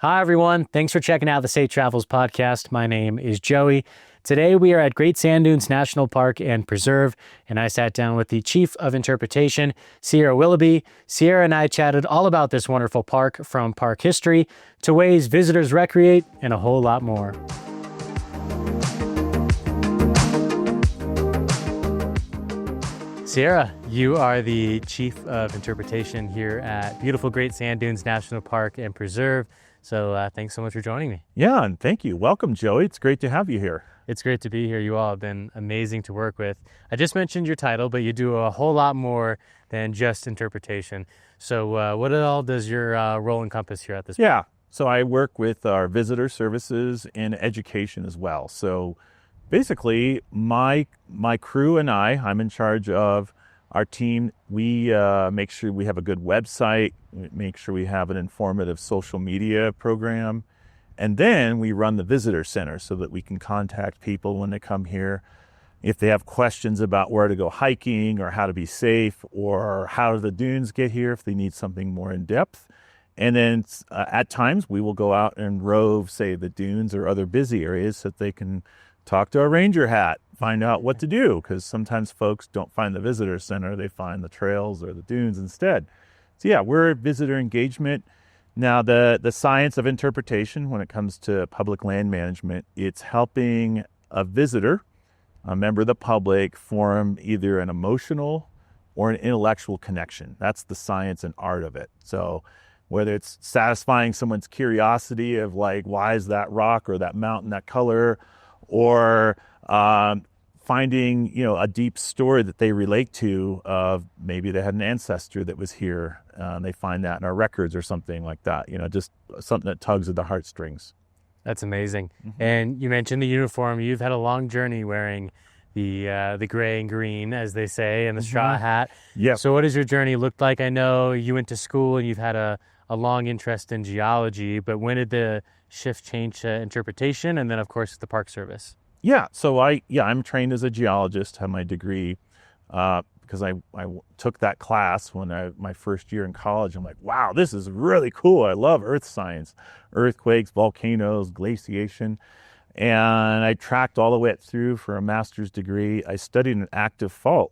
Hi, everyone. Thanks for checking out the Safe Travels podcast. My name is Joey. Today, we are at Great Sand Dunes National Park and Preserve, and I sat down with the Chief of Interpretation, Sierra Willoughby. Sierra and I chatted all about this wonderful park, from park history to ways visitors recreate, and a whole lot more. Sierra, you are the Chief of Interpretation here at beautiful Great Sand Dunes National Park and Preserve. So thanks so much for joining me. Yeah, and thank you. Welcome, Joey. It's great to have you here. It's great to be here. You all have been amazing to work with. I just mentioned your title, but you do a whole lot more than just interpretation. So what all does your role encompass here at this Yeah, so I work with our visitor services and education as well. So basically, my crew and I'm in charge of our team. We make sure we have a good website, make sure we have an informative social media program, and then we run the visitor center so that we can contact people when they come here if they have questions about where to go hiking or how to be safe or how do the dunes get here if they need something more in depth. And then at times we will go out and rove, say, the dunes or other busy areas so that they can talk to a ranger hat, find out what to do, because sometimes folks don't find the visitor center, they find the trails or the dunes instead. So yeah, we're visitor engagement. Now the science of interpretation when it comes to public land management, it's helping a visitor, a member of the public, form either an emotional or an intellectual connection. That's the science and art of it. So whether it's satisfying someone's curiosity of like, why is that rock or that mountain that color, or finding, a deep story that they relate to of maybe they had an ancestor that was here. They find that in our records or something like that, just something that tugs at the heartstrings. That's amazing. Mm-hmm. And you mentioned the uniform. You've had a long journey wearing the gray and green, as they say, and the straw hat. Yeah. So what has your journey looked like? I know you went to school and you've had a long interest in geology, but when did the shift change to interpretation, and then of course the Park Service? Yeah, so I'm trained as a geologist, have my degree, because I took that class when my first year in college. I'm like, wow, this is really cool. I love earth science, earthquakes, volcanoes, glaciation. And I tracked all the way through for a master's degree. I studied an active fault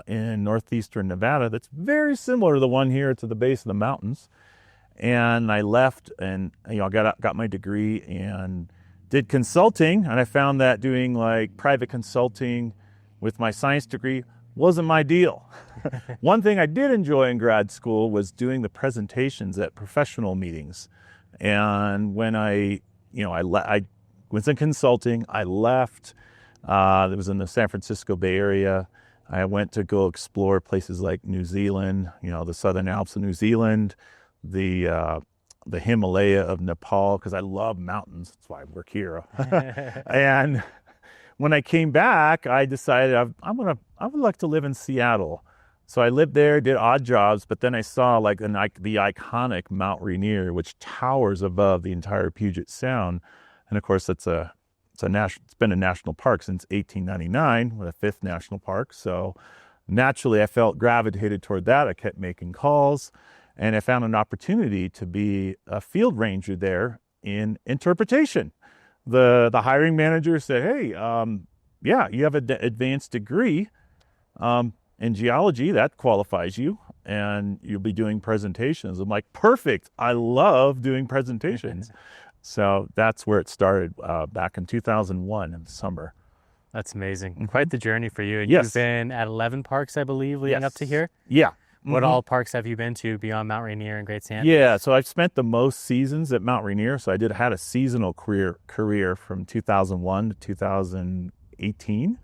in northeastern Nevada that's very similar to the one here to the base of the mountains. And I left and got my degree and did consulting, and I found that doing like private consulting with my science degree wasn't my deal. One thing I did enjoy in grad school was doing the presentations at professional meetings. And when I was in consulting, I left. It was in the San Francisco Bay Area. I went to go explore places like New Zealand, the Southern Alps of New Zealand, the Himalaya of Nepal, because I love mountains. That's why I work here. And when I came back, I decided I would like to live in Seattle. So I lived there, did odd jobs, but then I saw the iconic Mount Rainier, which towers above the entire Puget Sound. And of course, it's been a national park since 1899, the fifth national park. So naturally, I felt gravitated toward that. I kept making calls. And I found an opportunity to be a field ranger there in interpretation. The hiring manager said, hey, you have an advanced degree in geology. That qualifies you, and you'll be doing presentations. I'm like, perfect. I love doing presentations. So that's where it started back in 2001 in the summer. That's amazing. Mm-hmm. Quite the journey for you. And yes. You've been at 11 parks, I believe, leading up to here? Yeah. What all parks have you been to beyond Mount Rainier and Great Sand? Yeah, so I've spent the most seasons at Mount Rainier. So I had a seasonal career from 2001 to 2018.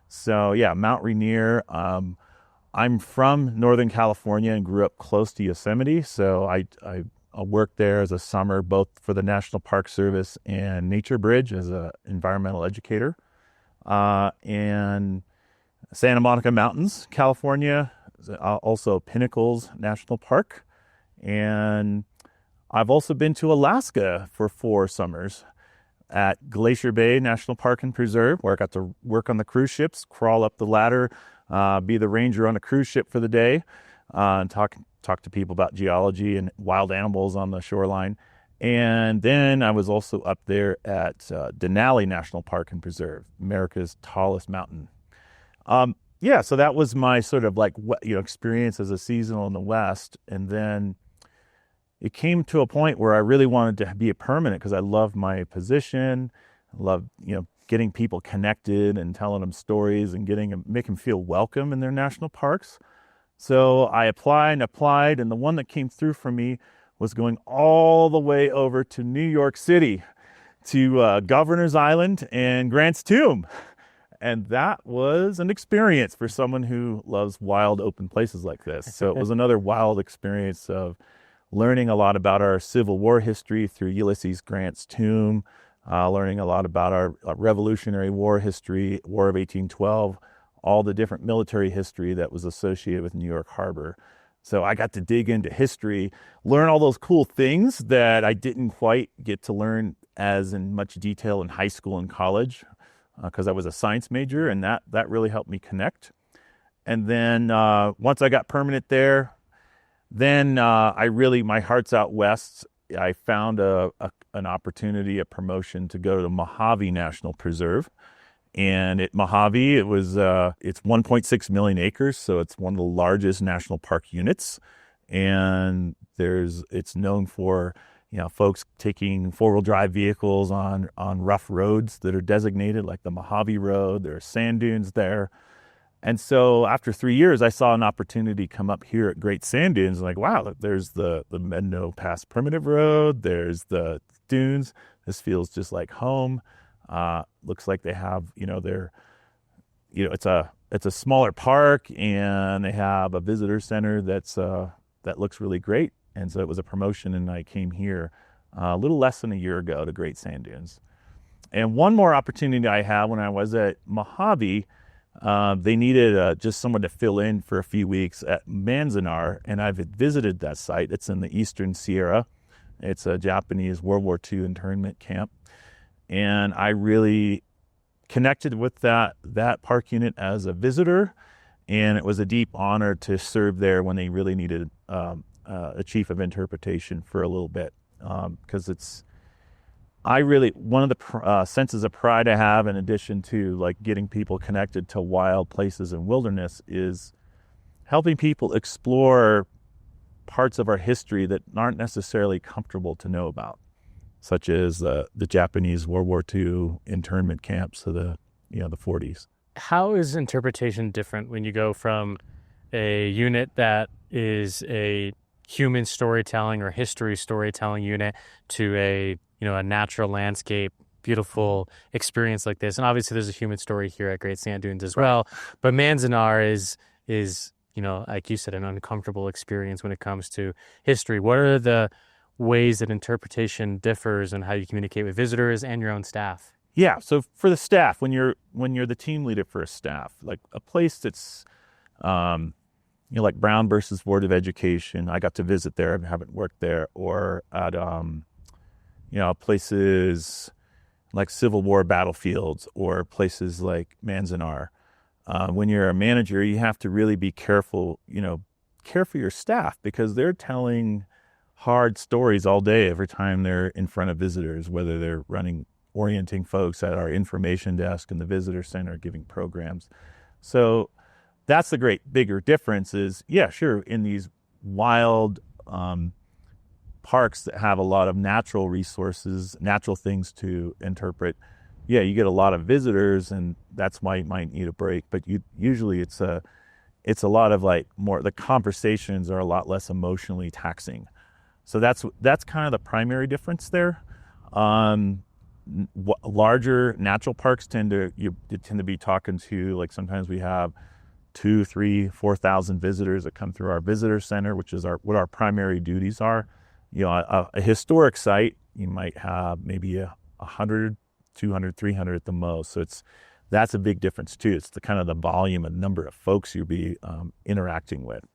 So yeah, Mount Rainier. I'm from Northern California and grew up close to Yosemite. So I worked there as a summer, both for the National Park Service and Nature Bridge as an environmental educator. And Santa Monica Mountains, California, also Pinnacles National Park. And I've also been to Alaska for 4 summers at Glacier Bay National Park and Preserve, where I got to work on the cruise ships, crawl up the ladder, be the ranger on a cruise ship for the day, and talk to people about geology and wild animals on the shoreline. And then I was also up there at Denali National Park and Preserve, America's tallest mountain. Yeah, so that was my sort of like experience as a seasonal in the West. And then it came to a point where I really wanted to be a permanent because I loved my position. I loved getting people connected and telling them stories and make them feel welcome in their national parks. So I applied, and the one that came through for me was going all the way over to New York City, to Governor's Island and Grant's Tomb. And that was an experience for someone who loves wild, open places like this. So it was another wild experience of learning a lot about our Civil War history through Ulysses Grant's tomb, learning a lot about our Revolutionary War history, War of 1812, all the different military history that was associated with New York Harbor. So I got to dig into history, learn all those cool things that I didn't quite get to learn as in much detail in high school and college, because I was a science major, and that really helped me connect. And then once I got permanent there, then my heart's out west. I found an opportunity, a promotion to go to Mojave National Preserve. And at Mojave, it's 1.6 million acres, so it's one of the largest national park units. And it's known for folks taking four-wheel drive vehicles on rough roads that are designated, like the Mojave Road. There are sand dunes there. And so after 3 years, I saw an opportunity come up here at Great Sand Dunes. Like, wow, there's the Medno Pass Primitive Road. There's the dunes. This feels just like home. Looks like they have, it's a smaller park, and they have a visitor center that looks really great. And so it was a promotion, and I came here a little less than a year ago to Great Sand Dunes. And one more opportunity I had when I was at Mojave, they needed just someone to fill in for a few weeks at Manzanar, and I've visited that site. It's in the Eastern Sierra. It's a Japanese World War II internment camp. And I really connected with that park unit as a visitor, and it was a deep honor to serve there when they really needed a chief of interpretation for a little bit, because one of the senses of pride I have, in addition to like getting people connected to wild places and wilderness, is helping people explore parts of our history that aren't necessarily comfortable to know about, such as the Japanese World War II internment camps of the 40s. How is interpretation different when you go from a unit that is a human storytelling or history storytelling unit to a natural landscape, beautiful experience like this? And obviously there's a human story here at Great Sand Dunes as well, but Manzanar is like you said, an uncomfortable experience when it comes to history. What are the ways that interpretation differs and how you communicate with visitors and your own staff? Yeah, so for the staff, when you're the team leader for a staff, like a place that's like Brown versus Board of Education, I got to visit there. I haven't worked there. Or at places like Civil War battlefields, or places like Manzanar. When you're a manager, you have to really be careful, care for your staff, because they're telling hard stories all day every time they're in front of visitors, whether they're orienting folks at our information desk in the visitor center, giving programs. So that's the bigger difference is, yeah, sure, in these wild parks that have a lot of natural resources, natural things to interpret, yeah, you get a lot of visitors, and that's why you might need a break. But usually it's a lot of the conversations are a lot less emotionally taxing. So that's kind of the primary difference there. Larger natural parks tend to be talking to, like, sometimes we have 2,000, 3,000, 4,000 visitors that come through our visitor center, which is what our primary duties are. A historic site, you might have maybe 100, 200, 300 at the most. So that's a big difference too. It's the kind of the volume and number of folks you'll be interacting with.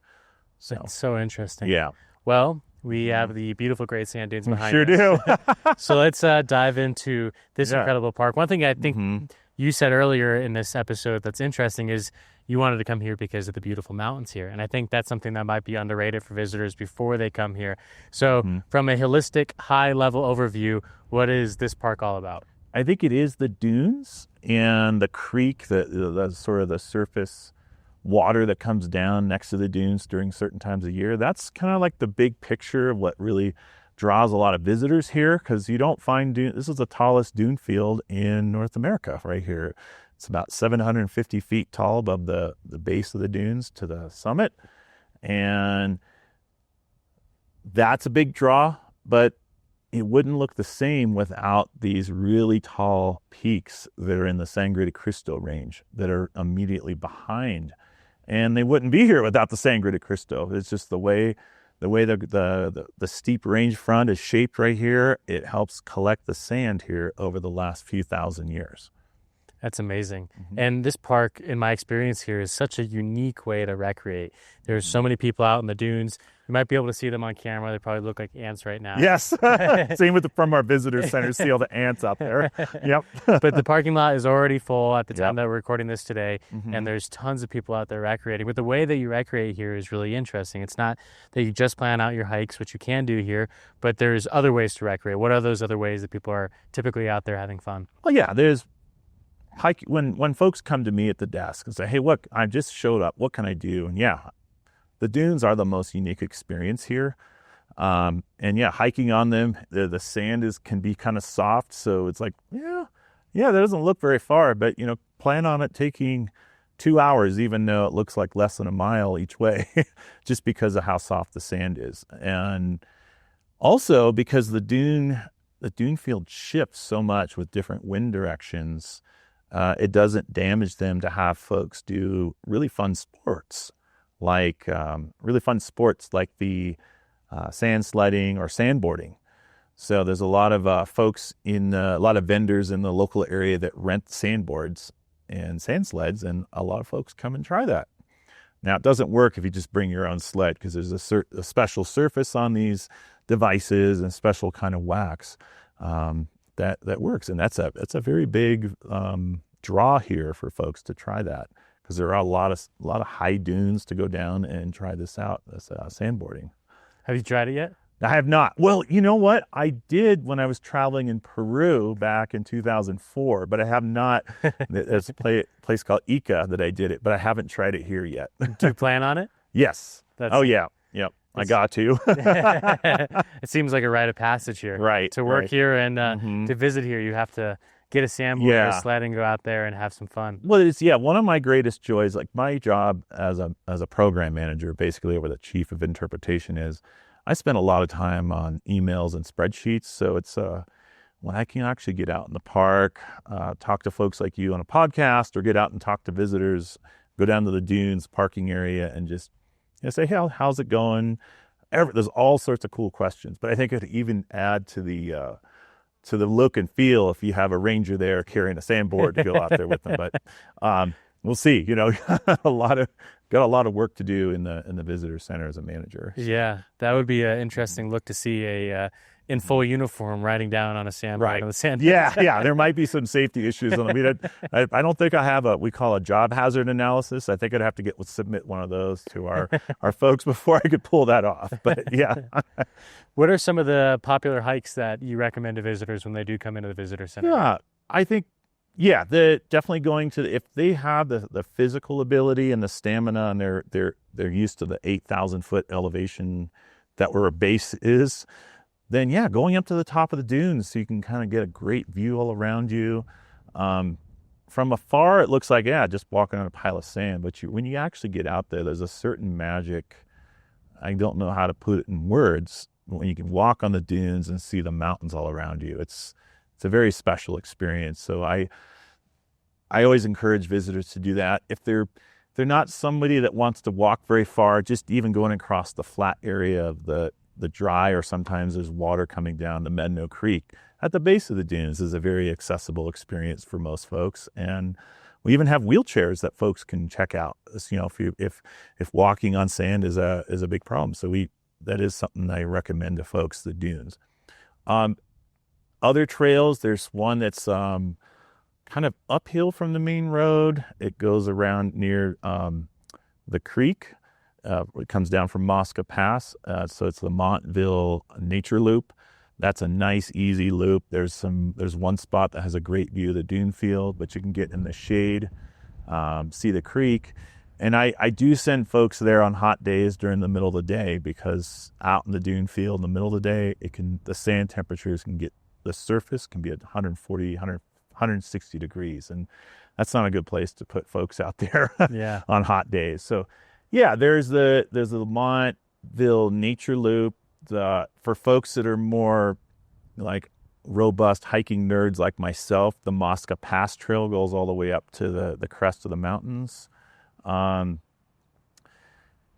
So that's so interesting. Yeah. Well, we have the beautiful Great Sand Dunes behind us. Sure do. So let's dive into this incredible park. One thing I think you said earlier in this episode that's interesting is you wanted to come here because of the beautiful mountains here. And I think that's something that might be underrated for visitors before they come here. So from a holistic, high-level overview, what is this park all about? I think it is the dunes and the creek, the sort of the surface water that comes down next to the dunes during certain times of year. That's kind of like the big picture of what really draws a lot of visitors here, because you don't find this is the tallest dune field in North America right here. It's about 750 feet tall above the base of the dunes to the summit. And that's a big draw, but it wouldn't look the same without these really tall peaks that are in the Sangre de Cristo range that are immediately behind. And they wouldn't be here without the Sangre de Cristo. It's just the way the steep range front is shaped right here. It helps collect the sand here over the last few thousand years. That's amazing. And this park, in my experience here, is such a unique way to recreate. There's so many people out in the dunes. You might be able to see them on camera. They probably look like ants right now. Yes. Same from our visitor center. See all the ants out there. Yep. But the parking lot is already full at the time that we're recording this today. And there's tons of people out there recreating. But the way that you recreate here is really interesting. It's not that you just plan out your hikes, which you can do here, but there's other ways to recreate. What are those other ways that people are typically out there having fun? Well, yeah, there's when folks come to me at the desk and say, hey, look, I just showed up, what can I do? And yeah, the dunes are the most unique experience here. And yeah, hiking on them, the sand can be kind of soft. So it's like, yeah, that doesn't look very far, but plan on it taking 2 hours, even though it looks like less than a mile each way, just because of how soft the sand is. And also because the dune field shifts so much with different wind directions. It doesn't damage them to have folks do really fun sports like the sand sledding or sandboarding. So there's a lot of a lot of vendors in the local area that rent sandboards and sand sleds, and a lot of folks come and try that. Now, it doesn't work if you just bring your own sled, because there's a special surface on these devices and special kind of wax that works, and that's a very big draw here for folks to try that, because there are a lot of high dunes to go down and try this out. This sandboarding. Have you tried it yet? I have not. Well, you know what? I did when I was traveling in Peru back in 2004, but I have not. There's a place called Ica that I did it, but I haven't tried it here yet. Do you plan on it? Yes. Yeah. Yep. I got to. It seems like a rite of passage here. Right. To work here and to visit here, you have to get a sandboard or a sled and go out there and have some fun. Well, one of my greatest joys, like my job as a program manager, basically, or the chief of interpretation, is I spend a lot of time on emails and spreadsheets. So it's when I can actually get out in the park, talk to folks like you on a podcast, or get out and talk to visitors, go down to the dunes parking area and just say, hey, how's it going? There's all sorts of cool questions, but I think it even add to the look and feel if you have a ranger there carrying a sandboard to go out there with them. But we'll see. Got a lot of work to do in the visitor center as a manager. Yeah, that would be an interesting look to see in full uniform riding down on a sandboard on the sand. Yeah. There might be some safety issues. I don't think I have we call a job hazard analysis. I think I'd have to submit one of those to our folks before I could pull that off. But yeah. What are some of the popular hikes that you recommend to visitors when they do come into the visitor center? Yeah, I think, definitely going to, if they have the physical ability and the stamina, and they're used to the 8,000 foot elevation that where a base is, then going up to the top of the dunes so you can kind of get a great view all around you. From afar, it looks like, just walking on a pile of sand. But when you actually get out there, there's a certain magic. I don't know how to put it in words. When you can walk on the dunes and see the mountains all around you, it's a very special experience. So I always encourage visitors to do that. If they're not somebody that wants to walk very far, just even going across the flat area of the dry, or sometimes there's water coming down the Medno Creek at the base of the dunes, is a very accessible experience for most folks. And we even have wheelchairs that folks can check out. If walking on sand is a big problem, so that is something I recommend to folks, the dunes. Other trails, there's one that's kind kind of uphill from the main road. It goes around near the creek. It comes down from Mosca Pass. So it's the Montville Nature Loop. That's a nice, easy loop. There's one spot that has a great view of the dune field, but you can get in the shade, see the creek. And I do send folks there on hot days during the middle of the day, because out in the dune field in the middle of the day, the sand temperatures the surface can be at 140, 160 degrees. And that's not a good place to put folks out there on hot days. So yeah, there's the Montville Nature Loop. For folks that are more like robust hiking nerds like myself, the Mosca Pass Trail goes all the way up to the crest of the mountains.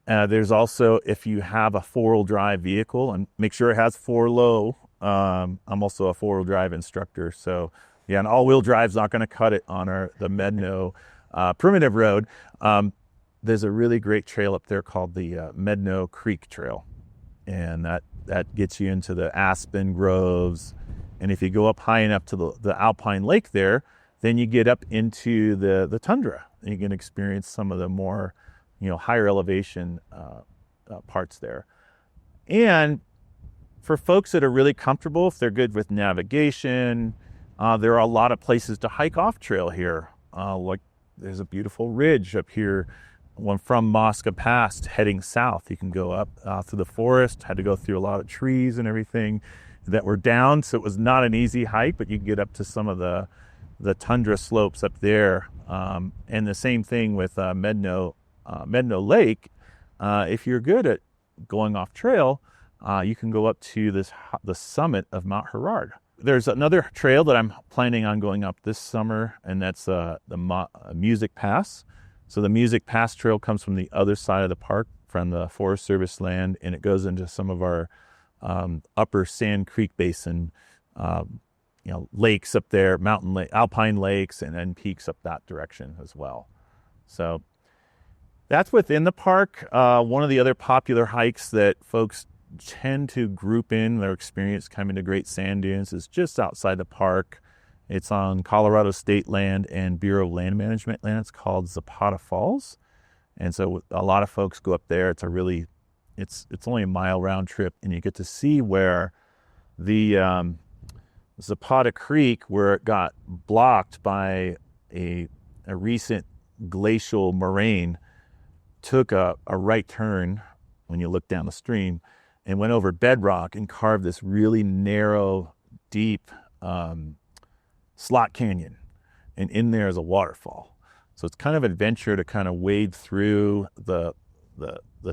There's also, if you have a 4-wheel drive vehicle, and make sure it has 4-low. I'm also a 4-wheel drive instructor, so yeah, an all-wheel drive's not going to cut it on the Medno Primitive Road. There's a really great trail up there called the Medno Creek Trail, and that gets you into the aspen groves. And if you go up high enough to the Alpine Lake there, then you get up into the tundra, and you can experience some of the more higher elevation parts there. And for folks that are really comfortable, if they're good with navigation, there are a lot of places to hike off trail here. Like there's a beautiful ridge up here, one from Mosca Pass heading south. You can go up through the forest. Had to go through a lot of trees and everything that were down, so it was not an easy hike, but you can get up to some of the tundra slopes up there. And the same thing with Medno Lake. If you're good at going off trail, you can go up to the summit of Mount Herard. There's another trail that I'm planning on going up this summer, and that's the Music Pass. So the Music Pass Trail comes from the other side of the park, from the Forest Service land, and it goes into some of our upper Sand Creek Basin lakes up there, alpine lakes, and then peaks up that direction as well. So that's within the park. One of the other popular hikes that folks tend to group in their experience coming to Great Sand Dunes is just outside the park. It's on Colorado State land and Bureau of Land Management land. It's called Zapata Falls. And so a lot of folks go up there. It's only a mile round trip, and you get to see where the Zapata Creek, where it got blocked by a recent glacial moraine, took a right turn when you look down the stream and went over bedrock and carved this really narrow, deep slot canyon. And in there is a waterfall. So it's kind of an adventure to kind of wade through the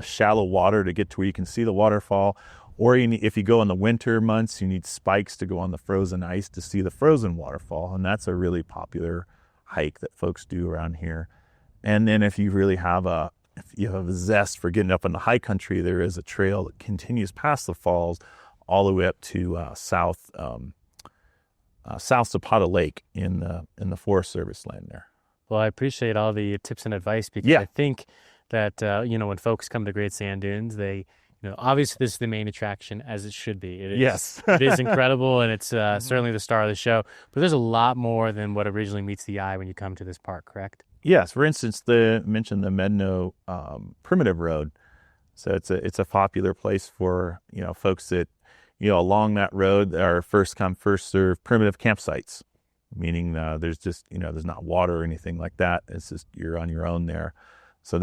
shallow water to get to where you can see the waterfall. Or if you go in the winter months, you need spikes to go on the frozen ice to see the frozen waterfall. And that's a really popular hike that folks do around here. And then if you have a zest for getting up in the high country, there is a trail that continues past the falls all the way up to South Zapata Lake in the Forest Service land there. Well, I appreciate all the tips and advice, because I think that when folks come to Great Sand Dunes, they obviously this is the main attraction, as it should be. It is incredible, and it's certainly the star of the show. But there's a lot more than what originally meets the eye when you come to this park, correct? Yes. For instance, mentioned the Medno Primitive Road. So it's a popular place for folks that along that road are first come first serve primitive campsites, meaning there's just there's not water or anything like that. It's just you're on your own there. So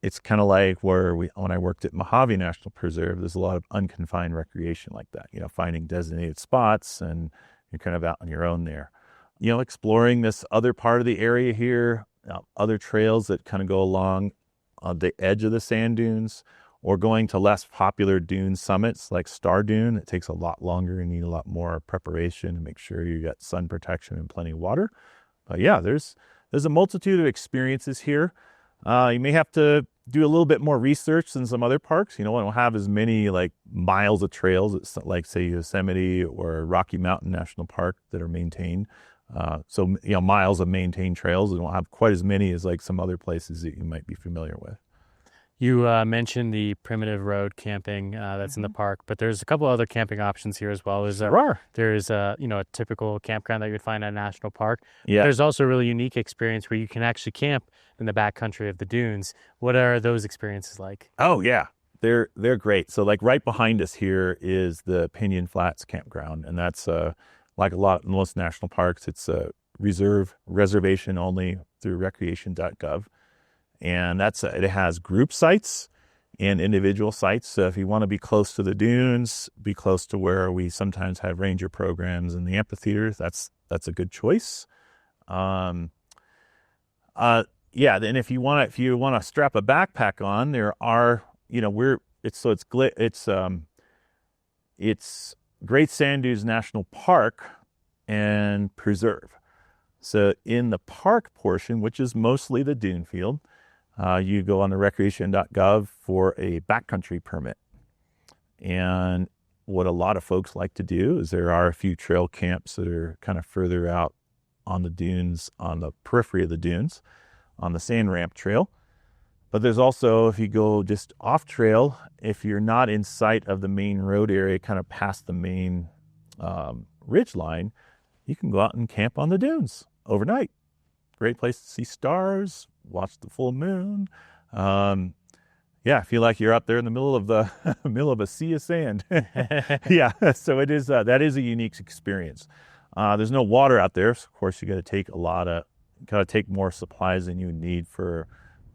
it's kind of like when I worked at Mojave National Preserve, there's a lot of unconfined recreation like that, finding designated spots, and you're kind of out on your own there. Exploring this other part of the area here, other trails that kind of go along the edge of the sand dunes, or going to less popular dune summits like Star Dune. It takes a lot longer. You need a lot more preparation to make sure you got sun protection and plenty of water. But yeah, there's a multitude of experiences here. You may have to do a little bit more research than some other parks. We don't have as many miles of trails as say Yosemite or Rocky Mountain National Park that are maintained. So miles of maintained trails. We don't have quite as many as some other places that you might be familiar with. You mentioned the primitive road camping that's in the park, but there's a couple other camping options here as well. There's a typical campground that you would find at a national park. Yeah. There's also a really unique experience where you can actually camp in the backcountry of the dunes. What are those experiences like? Oh yeah, they're great. So like right behind us here is the Pinyon Flats campground, and that's like most national parks, it's a reservation only through recreation.gov. And it has group sites and individual sites. So if you want to be close to the dunes, be close to where we sometimes have ranger programs in the amphitheater, that's a good choice. Yeah, then if you want to strap a backpack on, there are, it's Great Sand Dunes National Park and Preserve. So in the park portion, which is mostly the dune field, you go on the recreation.gov for a backcountry permit. And what a lot of folks like to do is there are a few trail camps that are kind of further out on the dunes, on the periphery of the dunes, on the sand ramp trail. But there's also, if you go just off trail, if you're not in sight of the main road area, kind of past the main ridge line, you can go out and camp on the dunes overnight. Great place to see stars, watch the full moon. Yeah, feel like you're up there in the middle of the middle of a sea of sand. Yeah, so it is. That is a unique experience. There's no water out there, so of course you got to take more supplies than you need for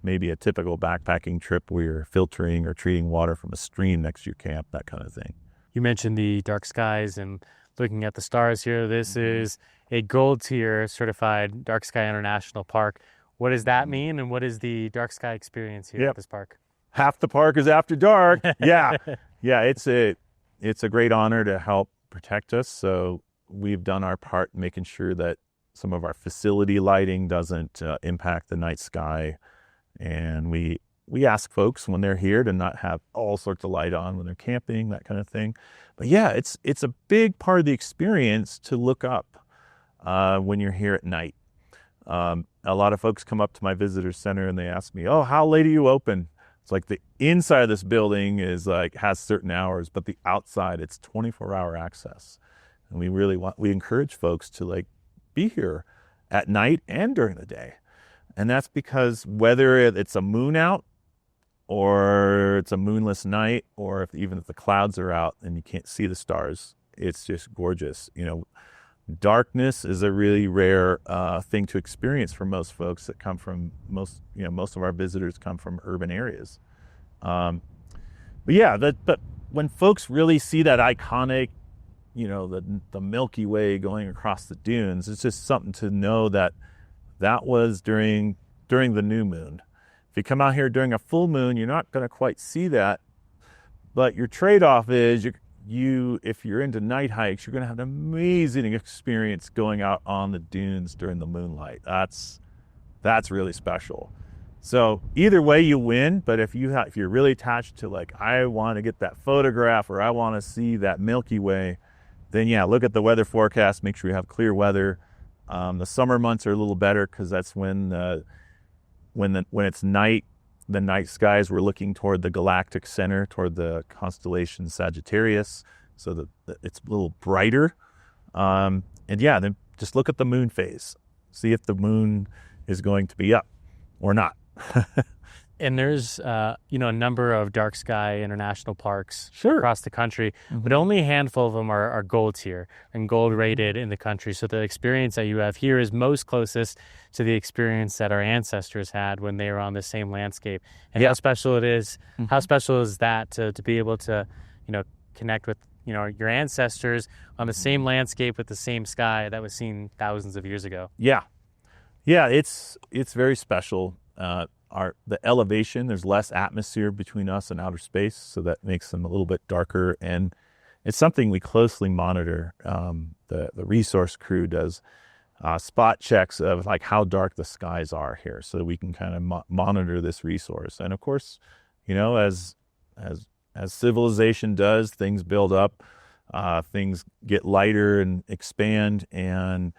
maybe a typical backpacking trip where you're filtering or treating water from a stream next to your camp, that kind of thing. You mentioned the dark skies and looking at the stars here. This is a gold tier certified Dark Sky International Park. What does that mean, and what is the dark sky experience here at this park? Half the park is after dark. Yeah. Yeah, it's a great honor to help protect us. So we've done our part making sure that some of our facility lighting doesn't impact the night sky. And we ask folks when they're here to not have all sorts of light on when they're camping, that kind of thing. But yeah, it's a big part of the experience to look up when you're here at night. A lot of folks come up to my visitor center and they ask me, "Oh, how late are you open?" It's like the inside of this building has certain hours, but the outside, it's 24-hour access. And we encourage folks to be here at night and during the day. And that's because whether it's a moon out or it's a moonless night, or even if the clouds are out and you can't see the stars, it's just gorgeous. Darkness is a really rare thing to experience for most folks that come from most of our visitors come from urban areas. But when folks really see that iconic, the Milky Way going across the dunes, it's just something to know that was during the new moon. If you come out here during a full moon, you're not going to quite see that. But your trade-off is if you're into night hikes, you're going to have an amazing experience going out on the dunes during the moonlight. That's really special. So either way you win, but if you're really attached to I want to get that photograph or I want to see that Milky Way, then yeah, look at the weather forecast, make sure you have clear weather. The summer months are a little better because that's when it's night, the night skies, we're looking toward the galactic center, toward the constellation Sagittarius, so that it's a little brighter. And yeah, then just look at the moon phase, see if the moon is going to be up or not. And there's a number of dark sky international parks Sure. across the country, but only a handful of them are gold tier and gold rated in the country. So the experience that you have here is most closest to the experience that our ancestors had when they were on the same landscape. And how special it is, how special is that to be able to, connect with, your ancestors on the same landscape with the same sky that was seen thousands of years ago. Yeah. Yeah, it's very special. The elevation, there's less atmosphere between us and outer space, so that makes them a little bit darker, and it's something we closely monitor. The resource crew does spot checks of how dark the skies are here, so that we can kind of monitor this resource. And of course, as civilization does, things build up, things get lighter and expand, and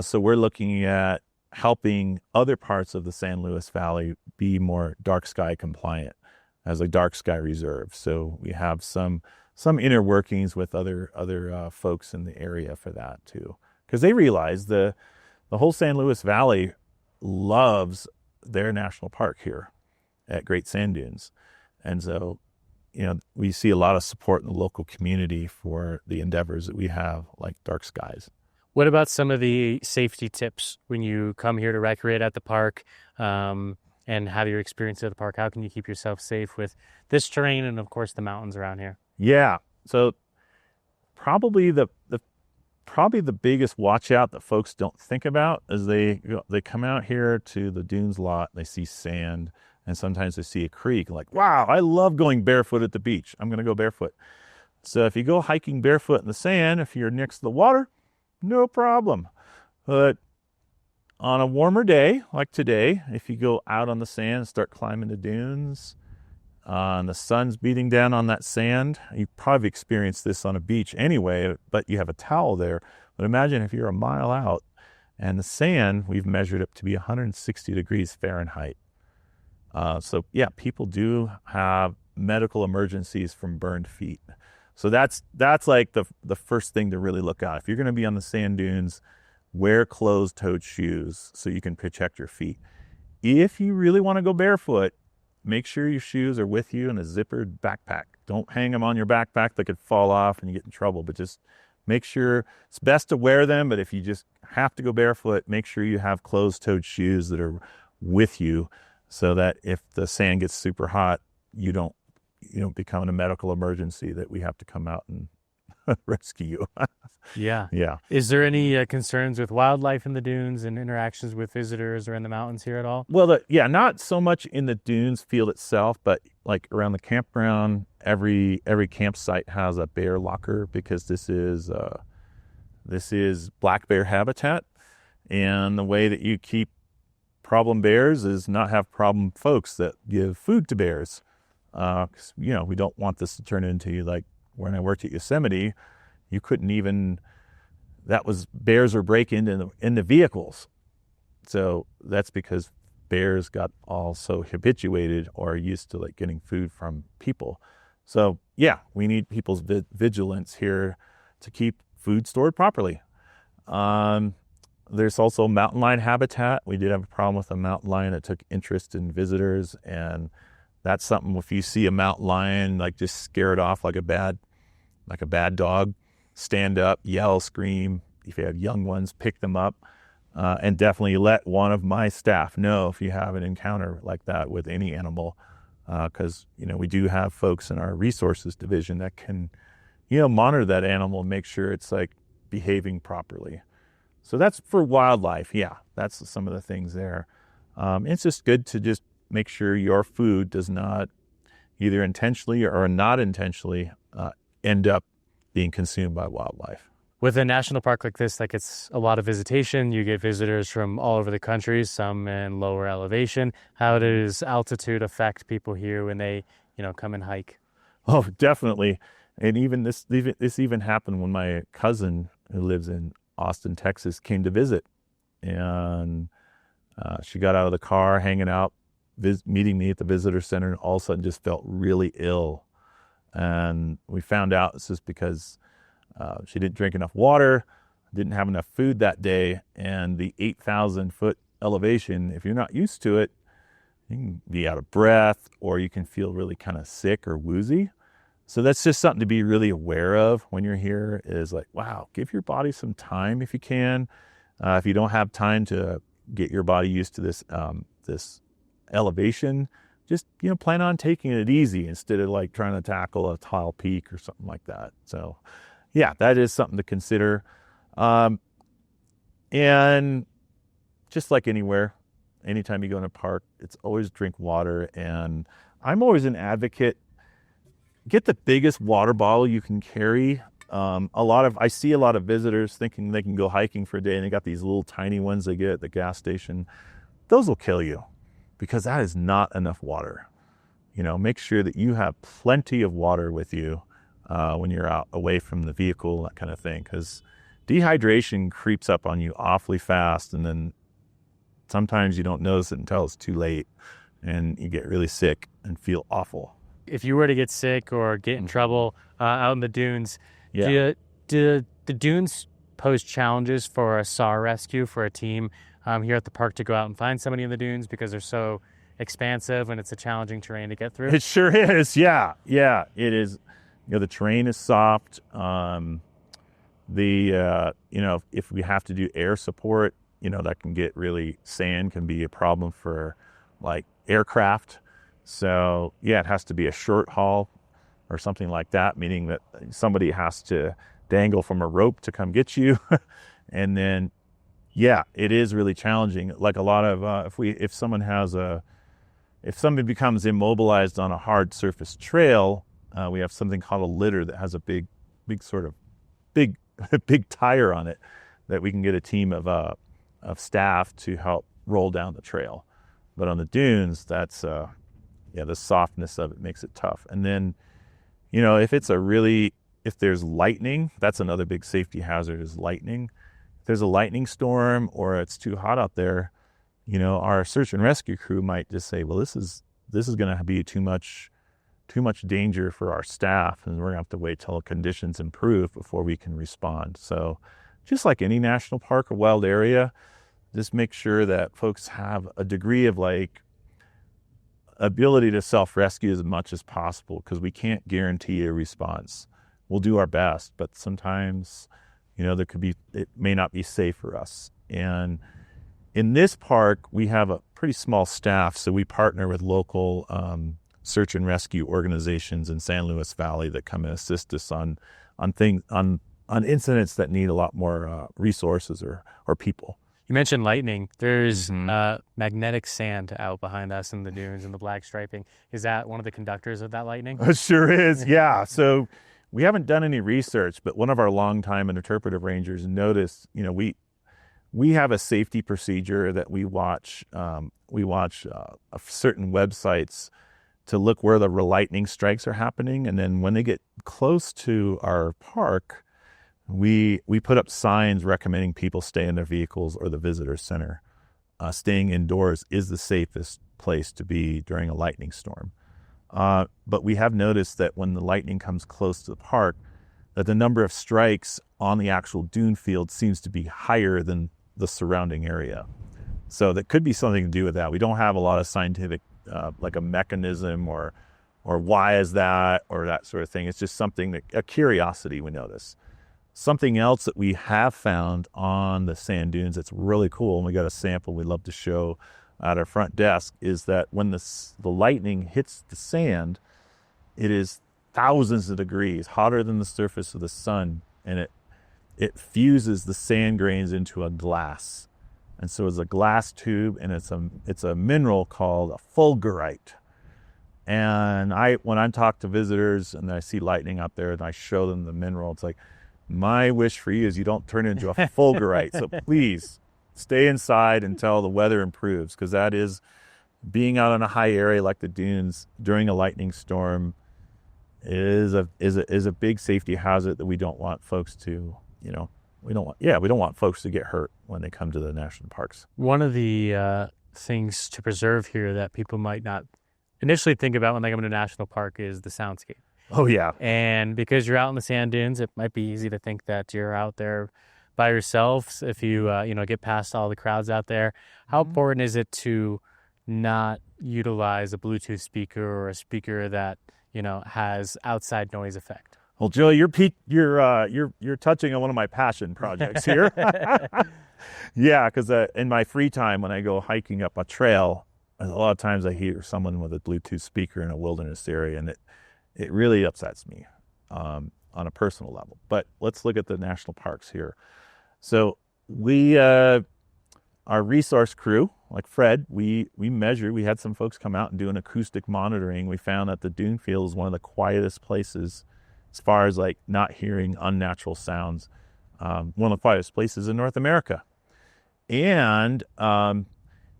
so we're looking at helping other parts of the San Luis Valley be more dark sky compliant. as a dark sky reserve. So we have some inner workings with other folks in the area for that too, because they realize the whole San Luis Valley loves their national park here at Great Sand Dunes, and so we see a lot of support in the local community for the endeavors that we have, like dark skies. What about some of the safety tips when you come here to recreate at the park and have your experience at the park? How can you keep yourself safe with this terrain and, of course, the mountains around here? Yeah, so probably the biggest watch out that folks don't think about is they come out here to the dunes lot, they see sand, and sometimes they see a creek, like, wow, I love going barefoot at the beach. I'm going to go barefoot. So if you go hiking barefoot in the sand, if you're next to the water, no problem. But on a warmer day like today, if you go out on the sand and start climbing the dunes, and the sun's beating down on that sand, you probably experienced this on a beach anyway, but you have a towel there. But imagine if you're a mile out and the sand, we've measured up to be 160 degrees Fahrenheit. So yeah, people do have medical emergencies from burned feet. So that's like the first thing to really look at. If you're going to be on the sand dunes, wear closed-toed shoes so you can protect your feet. If you really want to go barefoot, make sure your shoes are with you in a zippered backpack. Don't hang them on your backpack. They could fall off and you get in trouble, but just make sure it's best to wear them. But if you just have to go barefoot, make sure you have closed-toed shoes that are with you so that if the sand gets super hot, you don't become a medical emergency that we have to come out and rescue you. Yeah. Yeah. Is there any concerns with wildlife in the dunes and interactions with visitors or in the mountains here at all? Well, not so much in the dunes field itself, but like around the campground, every campsite has a bear locker because this is black bear habitat. And the way that you keep problem bears is not have problem folks that give food to bears. 'Cause, we don't want this to turn into like when I worked at Yosemite, you couldn't even, bears are breaking into vehicles. So that's because bears got all so habituated or used to like getting food from people. So yeah, we need people's vigilance here to keep food stored properly. There's also mountain lion habitat. We did have a problem with a mountain lion that took interest in visitors, and that's something, if you see a mountain lion, like just scare it off like a bad dog, stand up, yell, scream. If you have young ones, pick them up, and definitely let one of my staff know if you have an encounter like that with any animal, because we do have folks in our resources division that can monitor that animal and make sure it's like behaving properly. So that's for wildlife. Yeah, that's some of the things there. It's just good to just make sure your food does not either intentionally or not intentionally end up being consumed by wildlife. With a national park like this, like it's a lot of visitation. You get visitors from all over the country, some in lower elevation. How does altitude affect people here when they, come and hike? Oh, definitely. And even this even happened when my cousin, who lives in Austin, Texas, came to visit. And she got out of the car, hanging out, meeting me at the visitor center, and all of a sudden just felt really ill. And we found out it's just because she didn't drink enough water, didn't have enough food that day, and the 8,000-foot elevation, if you're not used to it, you can be out of breath or you can feel really kind of sick or woozy. So that's just something to be really aware of when you're here, is like, wow, give your body some time if you can. If you don't have time to get your body used to this elevation, just plan on taking it easy instead of like trying to tackle a tall peak or something like that. So yeah, that is something to consider. And just like anywhere, anytime you go in a park, it's always drink water. And I'm always an advocate, get the biggest water bottle you can carry. I see a lot of visitors thinking they can go hiking for a day and they got these little tiny ones they get at the gas station. Those will kill you because that is not enough water. Make sure that you have plenty of water with you when you're out away from the vehicle, that kind of thing, because dehydration creeps up on you awfully fast, and then sometimes you don't notice it until it's too late. and you get really sick and feel awful. If you were to get sick or get in trouble out in the dunes, do the dunes pose challenges for a SAR rescue for a team here at the park to go out and find somebody in the dunes because they're so expansive and it's a challenging terrain to get through? It sure is. Yeah, it is. The terrain is soft. If we have to do air support, that can get sand can be a problem for like aircraft. So it has to be a short haul or something like that, meaning that somebody has to dangle from a rope to come get you. And then, it is really challenging. Like a lot of, if somebody becomes immobilized on a hard surface trail, we have something called a litter that has a big tire on it that we can get a team of staff to help roll down the trail. But on the dunes, that's the softness of it makes it tough. And then, if there's lightning, that's another big safety hazard is lightning. If there's a lightning storm or it's too hot out there, our search and rescue crew might just say, well, this is going to be too much danger for our staff, and we're going to have to wait till conditions improve before we can respond. So just like any national park or wild area, just make sure that folks have a degree of ability to self-rescue as much as possible, because we can't guarantee a response. We'll do our best, but sometimes, it may not be safe for us. And in this park, we have a pretty small staff, so we partner with local search and rescue organizations in San Luis Valley that come and assist us on incidents that need a lot more resources or people. You mentioned lightning. There's magnetic sand out behind us in the dunes and the black striping. Is that one of the conductors of that lightning? It sure is, yeah. So we haven't done any research, but one of our longtime interpretive rangers noticed, we have a safety procedure that we watch certain websites to look where the lightning strikes are happening. And then when they get close to our park, we put up signs recommending people stay in their vehicles or the visitor center. Staying indoors is the safest place to be during a lightning storm. But we have noticed that when the lightning comes close to the park, that the number of strikes on the actual dune field seems to be higher than the surrounding area. So that could be something to do with that. We don't have a lot of scientific, like a mechanism or why is that or that sort of thing. It's just something a curiosity we notice. Something else that we have found on the sand dunes that's really cool, and we got a sample we'd love to show at our front desk, is that when the lightning hits the sand, it is thousands of degrees hotter than the surface of the sun, and it fuses the sand grains into a glass. And so it's a glass tube, and it's a mineral called a fulgurite. And when I talk to visitors and I see lightning out there and I show them the mineral, it's like, my wish for you is you don't turn into a fulgurite. So please stay inside until the weather improves, because that is being out in a high area like the dunes during a lightning storm is a big safety hazard that we don't want folks to, we don't want folks to get hurt when they come to the national parks. One of the things to preserve here that people might not initially think about when they come to a national park is the soundscape. Oh, yeah. And because you're out in the sand dunes, it might be easy to think that you're out there by yourself if you, get past all the crowds out there. How important is it to not utilize a Bluetooth speaker or a speaker that, has outside noise effect? Well, Joey, you're touching on one of my passion projects here. Yeah, because in my free time when I go hiking up a trail, a lot of times I hear someone with a Bluetooth speaker in a wilderness area, and it really upsets me on a personal level. But let's look at the national parks here. So our resource crew, like Fred, we had some folks come out and do an acoustic monitoring. We found that the dune field is one of the quietest places as far as like not hearing unnatural sounds. One of the quietest places in North America. And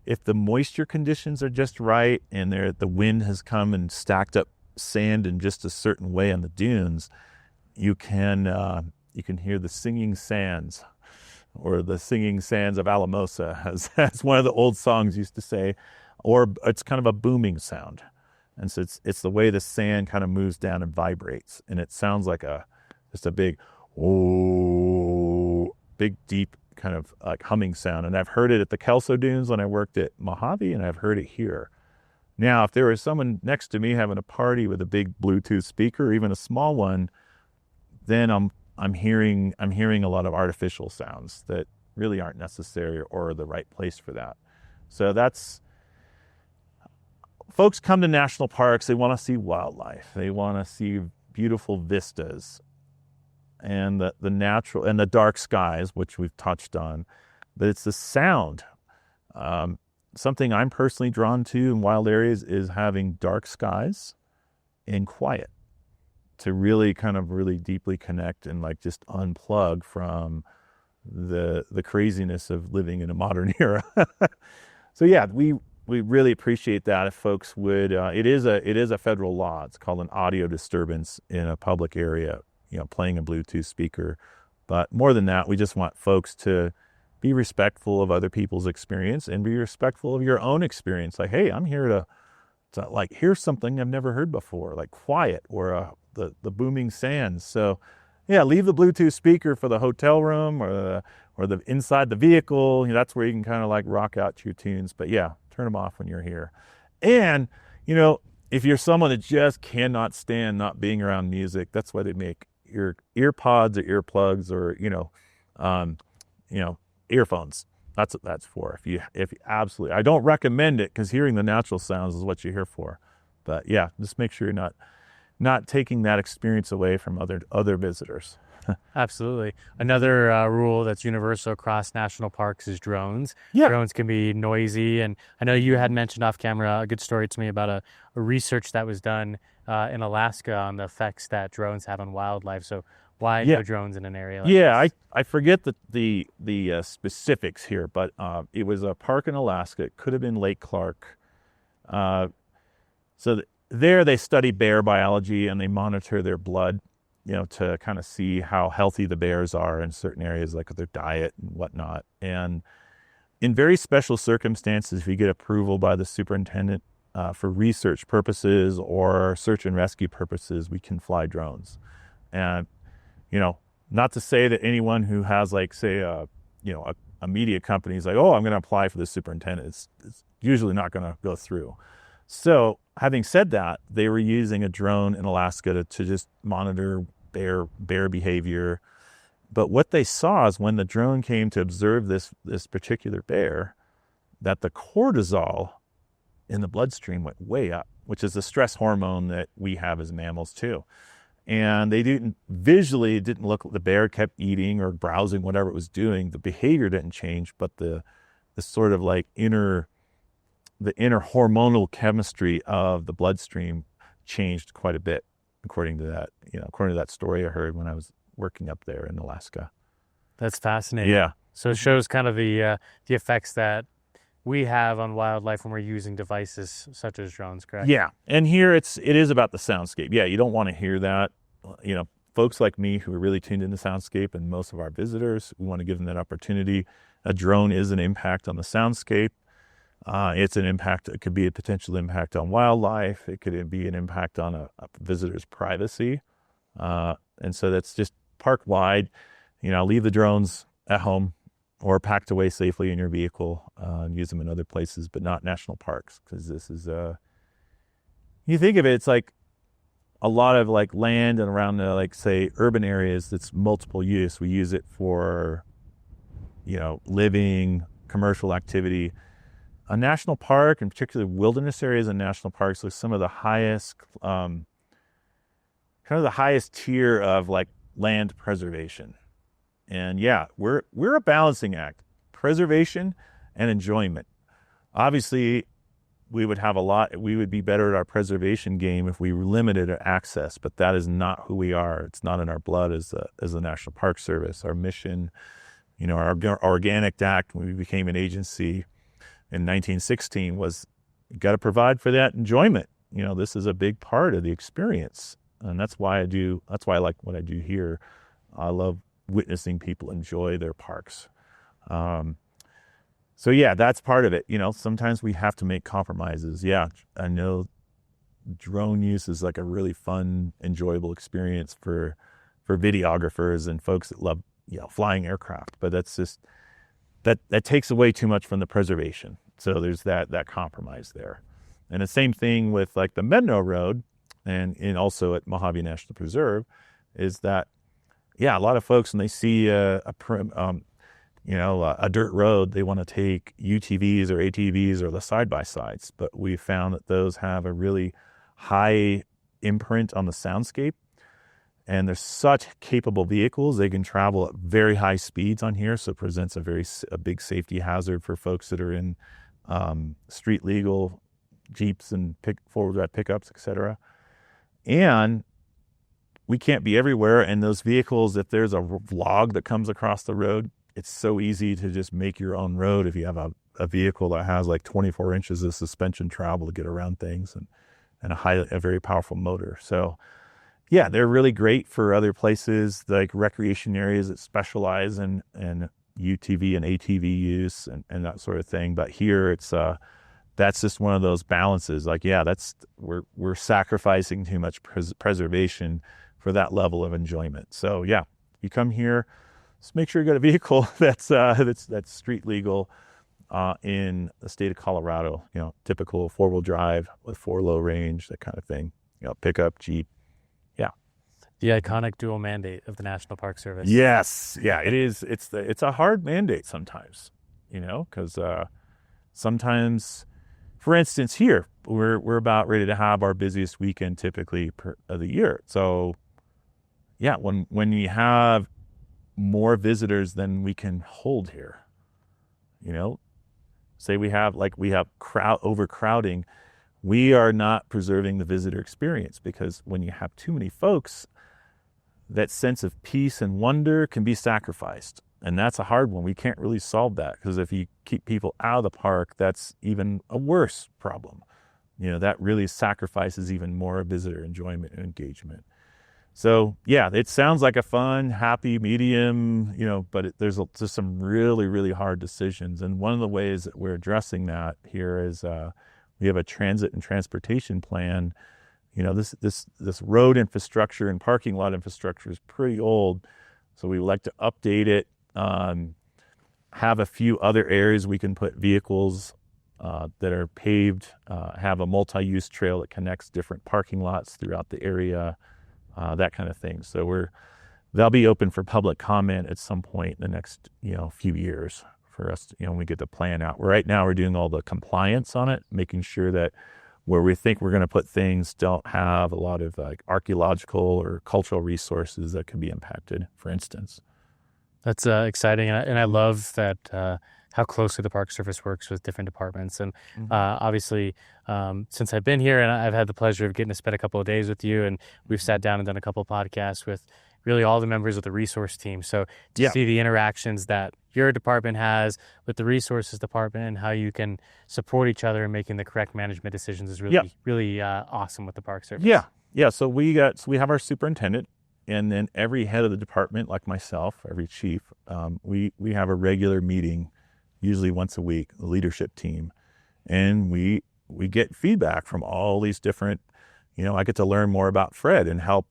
if the moisture conditions are just right and the wind has come and stacked up sand in just a certain way on the dunes, you can hear the singing sands, or the singing sands of Alamosa, as one of the old songs used to say, or it's kind of a booming sound. And so it's the way the sand kind of moves down and vibrates, and it sounds like just a big, oh, big deep kind of like humming sound. And I've heard it at the Kelso Dunes when I worked at Mojave, and I've heard it here. Now, if there was someone next to me having a party with a big Bluetooth speaker, or even a small one, then I'm hearing a lot of artificial sounds that really aren't necessary or the right place for that. So folks come to national parks, they want to see wildlife. They want to see beautiful vistas and the natural and the dark skies, which we've touched on. But it's the sound. Something I'm personally drawn to in wild areas is having dark skies and quiet, to really kind of really deeply connect and like just unplug from the craziness of living in a modern era. So yeah, we really appreciate that if folks would. It is a federal law. It's called an audio disturbance in a public area, playing a Bluetooth speaker. But more than that, we just want folks to be respectful of other people's experience and be respectful of your own experience. Like, hey, I'm here to like hear something I've never heard before, like quiet or the booming sands. So yeah, leave the Bluetooth speaker for the hotel room or the inside the vehicle. That's where you can kind of like rock out to your tunes. But yeah, turn them off when you're here. And if you're someone that just cannot stand not being around music, that's why they make your earpods or earplugs or earphones. That's what that's for. If you absolutely, I don't recommend it because hearing the natural sounds is what you're here for. But yeah, just make sure you're not taking that experience away from other visitors. Absolutely. Another rule that's universal across national parks is drones. Yeah. Drones can be noisy. And I know you had mentioned off camera a good story to me about a research that was done in Alaska on the effects that drones have on wildlife. So why no drones in an area like this? I forget the specifics here, but it was a park in Alaska. It could have been Lake Clark. There they study bear biology and they monitor their blood, to kind of see how healthy the bears are in certain areas, like their diet and whatnot. And in very special circumstances, if you get approval by the superintendent for research purposes or search and rescue purposes, we can fly drones. And, not to say that anyone who has like, say, a media company is like, oh, I'm going to apply for the superintendent. It's usually not going to go through. So having said that, they were using a drone in Alaska to just monitor bear behavior. But what they saw is when the drone came to observe this particular bear, that the cortisol in the bloodstream went way up, which is the stress hormone that we have as mammals too. And they didn't look, the bear kept eating or browsing, whatever it was doing. The behavior didn't change, but the sort of like inner hormonal chemistry of the bloodstream changed quite a bit, according to that story I heard when I was working up there in Alaska. That's fascinating. Yeah. So it shows kind of the effects that we have on wildlife when we're using devices such as drones, correct? Yeah. And here it is about the soundscape. Yeah, you don't want to hear that. Folks like me who are really tuned into soundscape, and most of our visitors, we want to give them that opportunity. A drone is an impact on the soundscape. It's an impact. It could be a potential impact on wildlife. It could be an impact on a visitor's privacy. And so that's just park-wide. Leave the drones at home or packed away safely in your vehicle and use them in other places, but not national parks, because this is, you think of it, it's like a lot of like land and around the, like, say, urban areas that's multiple use. We use it for, living, commercial activity. A national park, and particularly wilderness areas and national parks, are some of the highest, kind of the highest tier of like land preservation. And yeah, we're a balancing act, preservation and enjoyment. Obviously, we would be better at our preservation game if we limited our access, but that is not who we are. It's not in our blood as the National Park Service. Our mission, our Organic Act, when we became an agency in 1916, was got to provide for that enjoyment. This is a big part of the experience. And that's why I like what I do here. I love witnessing people enjoy their parks. So yeah, that's part of it. Sometimes we have to make compromises. Yeah, I know drone use is like a really fun, enjoyable experience for videographers and folks that love flying aircraft, but that's just that takes away too much from the preservation. So there's that compromise there. And the same thing with like the Menno Road and also at Mojave National Preserve is that, yeah, a lot of folks when they see a dirt road, they want to take UTVs or ATVs or the side-by-sides, but we found that those have a really high imprint on the soundscape, and they're such capable vehicles. They can travel at very high speeds on here, so it presents a big safety hazard for folks that are in street legal Jeeps and four-wheel drive pickups, etc. And we can't be everywhere, and those vehicles, if there's a log that comes across the road, it's so easy to just make your own road if you have a vehicle that has like 24 inches of suspension travel to get around things and a very powerful motor. So yeah, they're really great for other places like recreation areas that specialize in UTV and ATV use and that sort of thing. But here it's that's just one of those balances. Like, yeah, we're sacrificing too much preservation for that level of enjoyment. So yeah, you come here, just make sure you got a vehicle that's street legal in the state of Colorado. Typical 4-wheel drive with 4 low range, that kind of thing. Pickup, Jeep. Yeah. The iconic dual mandate of the National Park Service. Yes. Yeah, it is. It's a hard mandate sometimes, because sometimes, for instance, here we're about ready to have our busiest weekend typically of the year. So yeah, when you have more visitors than we can hold here, say we have overcrowding, we are not preserving the visitor experience, because when you have too many folks, that sense of peace and wonder can be sacrificed. And that's a hard one. We can't really solve that, because if you keep people out of the park, that's even a worse problem. That really sacrifices even more visitor enjoyment and engagement. So yeah, it sounds like a fun, happy medium, but there's just some really, really hard decisions. And one of the ways that we're addressing that here is we have a transit and transportation plan. This road infrastructure and parking lot infrastructure is pretty old, so we would like to update it. Have a few other areas we can put vehicles that are paved. Have a multi-use trail that connects different parking lots throughout the area. That kind of thing. So they'll be open for public comment at some point in the next, few years for us to, when we get the plan out. Right now we're doing all the compliance on it, making sure that where we think we're going to put things don't have a lot of like archaeological or cultural resources that can be impacted, for instance. That's exciting. And I love that how closely the Park Service works with different departments. And obviously, since I've been here, and I've had the pleasure of getting to spend a couple of days with you, and we've sat down and done a couple of podcasts with really all the members of the resource team. So to see the interactions that your department has with the resources department and how you can support each other in making the correct management decisions is really awesome with the Park Service. Yeah. So we have our superintendent, and then every head of the department, like myself, every chief, we have a regular meeting, usually once a week, the leadership team, and we get feedback from all these different. I get to learn more about Fred and help.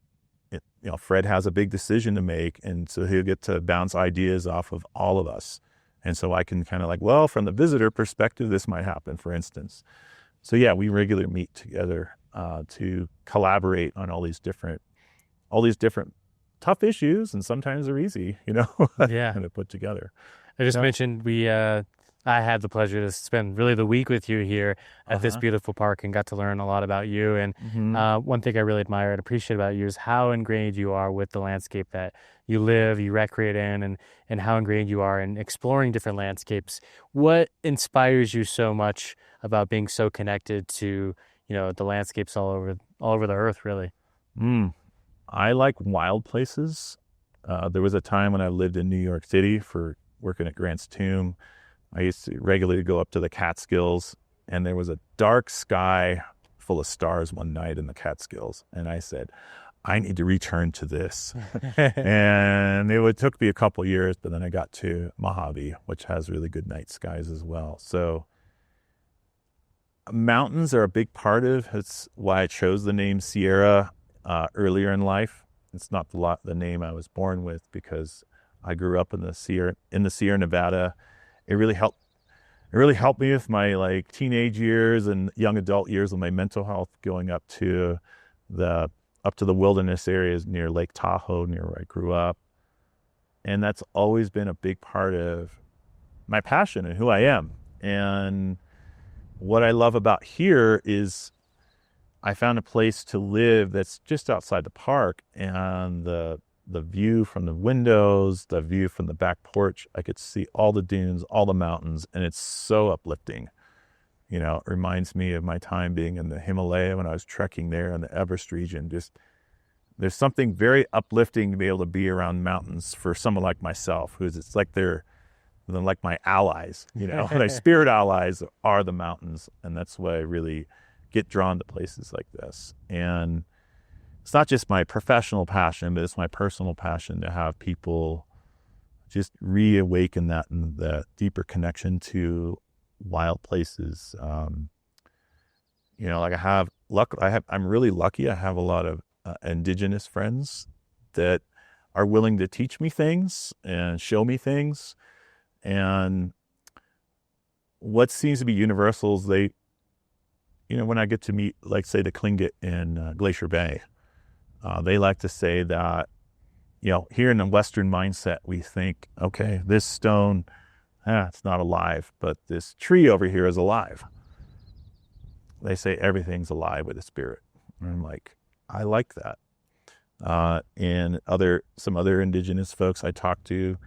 Fred has a big decision to make, and so he'll get to bounce ideas off of all of us. And so I can kind of from the visitor perspective, this might happen, for instance. So yeah, we regularly meet together to collaborate on all these different tough issues, and sometimes they're easy, kind of put together. I just mentioned I had the pleasure to spend really the week with you here at this beautiful park and got to learn a lot about you. And one thing I really admire and appreciate about you is how ingrained you are with the landscape that you live, you recreate in, and how ingrained you are in exploring different landscapes. What inspires you so much about being so connected to, the landscapes all over the earth, really? I like wild places. There was a time when I lived in New York City for working at Grant's Tomb. I used to regularly go up to the Catskills, and there was a dark sky full of stars one night in the Catskills. And I said, I need to return to this. And it took me a couple years, but then I got to Mojave, which has really good night skies as well. So mountains are a big part of it's why I chose the name Sierra earlier in life. It's not the name I was born with, because I grew up in the Sierra Nevada. It really helped me with my like teenage years and young adult years with my mental health, going up to the wilderness areas near Lake Tahoe, near where I grew up. And that's always been a big part of my passion and who I am. And what I love about here is I found a place to live that's just outside the park, and the view from the windows, the view from the back porch, I could see all the dunes, all the mountains, and it's so uplifting. You know, it reminds me of my time being in the Himalaya when I was trekking there in the Everest region. Just there's something very uplifting to be able to be around mountains for someone like myself, it's like they're like my allies, you know. My spirit allies are the mountains, and that's why I really get drawn to places like this. And it's not just my professional passion, but it's my personal passion to have people just reawaken that and the deeper connection to wild places. You know, like I'm really lucky. I have a lot of indigenous friends that are willing to teach me things and show me things. And what seems to be universal is when I get to meet, like, say, the Tlingit in Glacier Bay, they like to say that, here in the Western mindset, we think, okay, this stone, it's not alive, but this tree over here is alive. They say everything's alive with a spirit. And I'm like, I like that. And some other indigenous folks I talk to,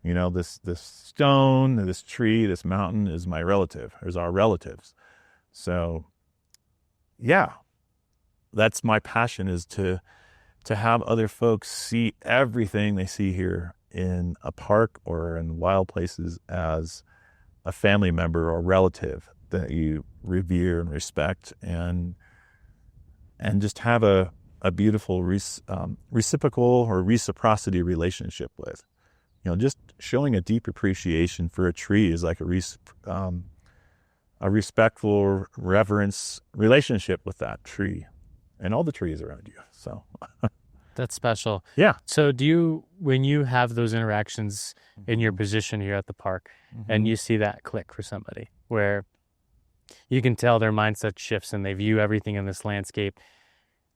this stone, this tree, this mountain is my relative, is our relatives. So, yeah, that's my passion, is to have other folks see everything they see here in a park or in wild places as a family member or relative that you revere and respect, and just have a beautiful reciprocal or reciprocity relationship with. Just showing a deep appreciation for a tree is like a respectful reverence relationship with that tree and all the trees around you. So that's special. Yeah. So when you have those interactions in your position here at the park, and you see that click for somebody where you can tell their mindset shifts and they view everything in this landscape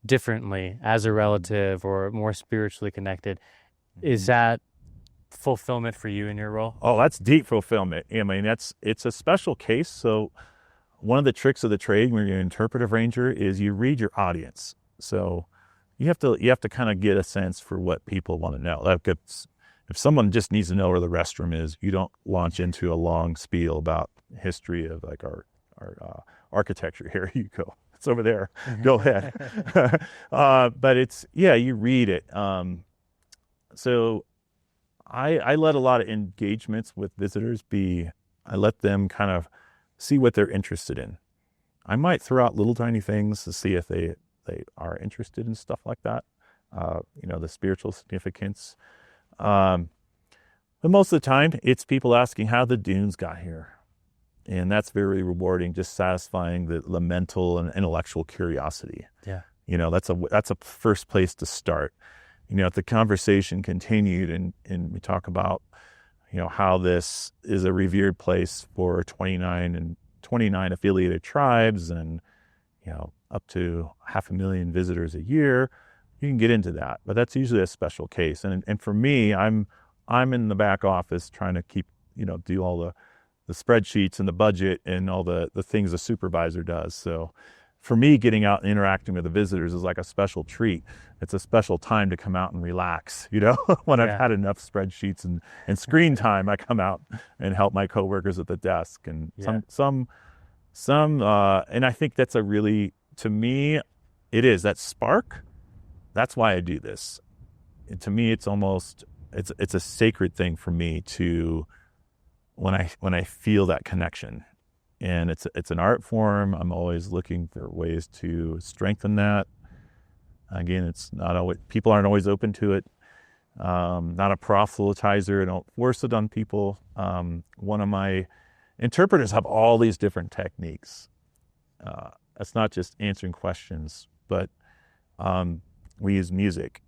differently as a relative or more spiritually connected, is that fulfillment for you in your role? Oh, that's deep fulfillment. I mean, it's a special case. So one of the tricks of the trade when you're an interpretive ranger is you read your audience. So you have to kind of get a sense for what people want to know. Like if someone just needs to know where the restroom is, you don't launch into a long spiel about history of like our architecture. Here you go. It's over there. Go ahead. But you read it. So I let a lot of engagements with visitors I let them kind of see what they're interested in. I might throw out little tiny things to see if they are interested in stuff like that, the spiritual significance. But most of the time, it's people asking how the dunes got here. And that's very rewarding, just satisfying the mental and intellectual curiosity. Yeah. That's a first place to start. If the conversation continued and we talk about, how this is a revered place for 29 affiliated tribes and, up to 500,000 visitors a year, you can get into that. But that's usually a special case. And for me, I'm in the back office trying to keep, do all the spreadsheets and the budget and all the things the supervisor does. So for me, getting out and interacting with the visitors is like a special treat. It's a special time to come out and relax, when I've had enough spreadsheets and screen time, I come out and help my coworkers at the desk. And some, and I think that's to me, it is that spark. That's why I do this. And to me, it's a sacred thing for me to, when I feel that connection. And it's an art form. I'm always looking for ways to strengthen that. Again, it's not always, people aren't always open to it. Not a proselytizer. I don't force it on people. One of my interpreters have all these different techniques. It's not just answering questions, but we use music.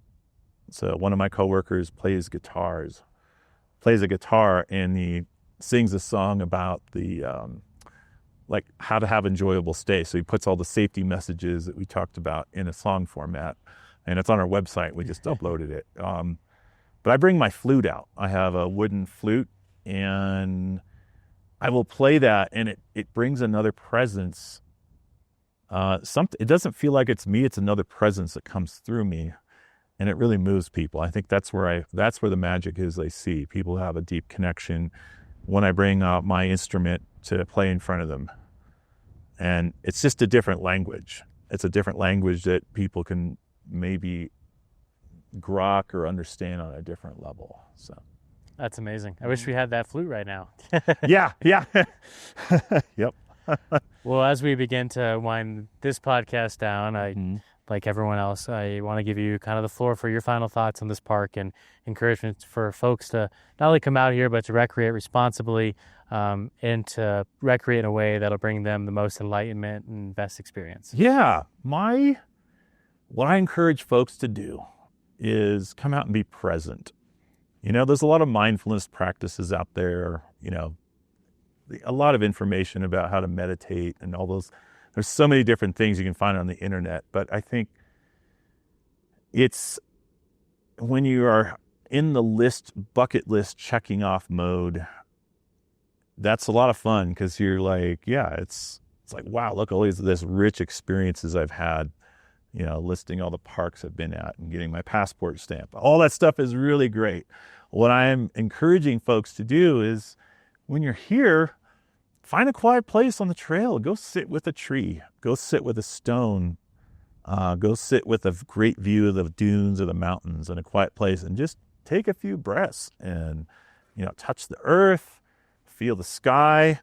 So one of my coworkers plays a guitar, and he sings a song about the like how to have enjoyable stay. So he puts all the safety messages that we talked about in a song format, and it's on our website. We just uploaded it. But I bring my flute out. I have a wooden flute, and I will play that, and it brings another presence. It doesn't feel like it's me. It's another presence that comes through me, and it really moves people. I think that's where the magic is. I see people have a deep connection when I bring out my instrument to play in front of them. And it's just a different language. It's a different language that people can maybe grok or understand on a different level. So That's amazing. I wish we had that flute right now. yeah. Yep. Well, as we begin to wind this podcast down, like everyone else, I want to give you kind of the floor for your final thoughts on this park and encouragement for folks to not only come out here, but to recreate responsibly, and to recreate in a way that'll bring them the most enlightenment and best experience. Yeah. What I encourage folks to do is come out and be present. There's a lot of mindfulness practices out there, a lot of information about how to meditate and all those. There's so many different things you can find on the internet, but I think it's when you are in the bucket list checking off mode, that's a lot of fun because you're like, yeah, it's like, wow, look, all this rich experiences I've had, listing all the parks I've been at and getting my passport stamp. All that stuff is really great. What I'm encouraging folks to do is when you're here, find a quiet place on the trail. Go sit with a tree. Go sit with a stone. Go sit with a great view of the dunes or the mountains in a quiet place and just take a few breaths and, touch the earth, feel the sky,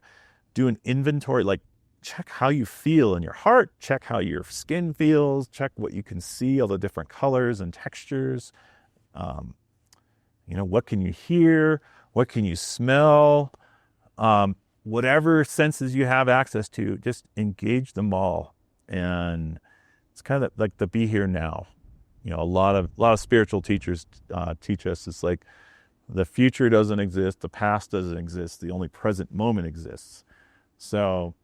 do an inventory, like check how you feel in your heart, check how your skin feels, check what you can see, all the different colors and textures. What can you hear? What can you smell? Whatever senses you have access to, just engage them all. And it's kind of like the be here now. A lot of spiritual teachers teach us it's like the future doesn't exist, the past doesn't exist, the only present moment exists. So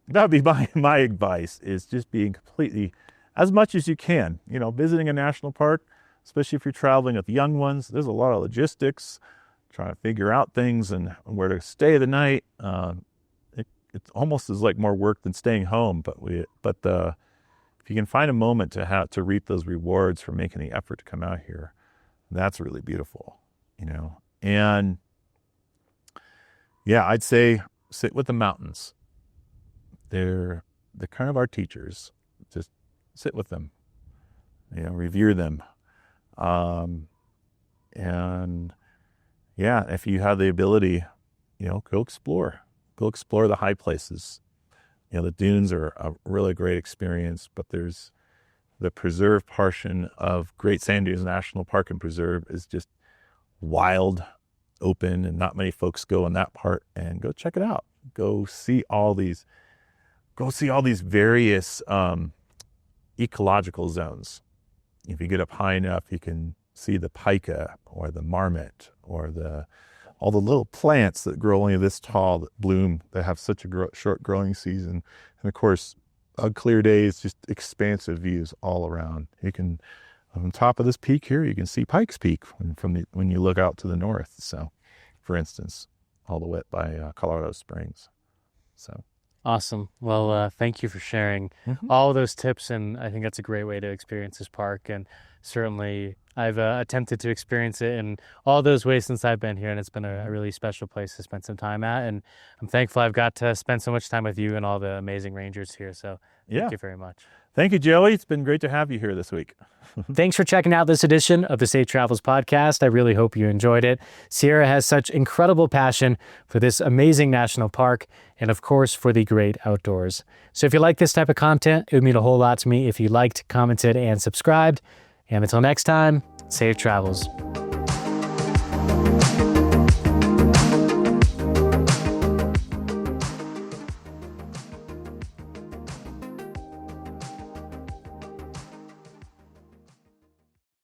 that would be my advice, is just being completely, as much as you can, visiting a national park, especially if you're traveling with young ones. There's a lot of logistics, trying to figure out things and where to stay the night. It almost is like more work than staying home. But if you can find a moment to reap those rewards for making the effort to come out here, that's really beautiful, And yeah, I'd say sit with the mountains. They're kind of our teachers. Just sit with them, revere them, and yeah, if you have the ability, go explore the high places. The dunes are a really great experience, but there's the preserve portion of Great Sand Dunes National Park and Preserve is just wild, open, and not many folks go in that part. And go check it out. Go see all these various ecological zones. If you get up high enough, you can see the pica or the marmot or all the little plants that grow only this tall, that bloom, that have such a short growing season. And of course, on clear days, just expansive views all around. You can, on top of this peak here, you can see Pikes Peak when you look out to the north. So, for instance, all the way by Colorado Springs. So. Awesome. Well, thank you for sharing all of those tips, and I think that's a great way to experience this park. And certainly, I've attempted to experience it in all those ways since I've been here, and it's been a really special place to spend some time at. And I'm thankful I've got to spend so much time with you and all the amazing rangers here. So thank you very much. Thank you, Joey. It's been great to have you here this week. Thanks for checking out this edition of the Safe Travels podcast. I really hope you enjoyed it. Sierra has such incredible passion for this amazing national park and, of course, for the great outdoors. So if you like this type of content, it would mean a whole lot to me if you liked, commented, and subscribed. And until next time, safe travels.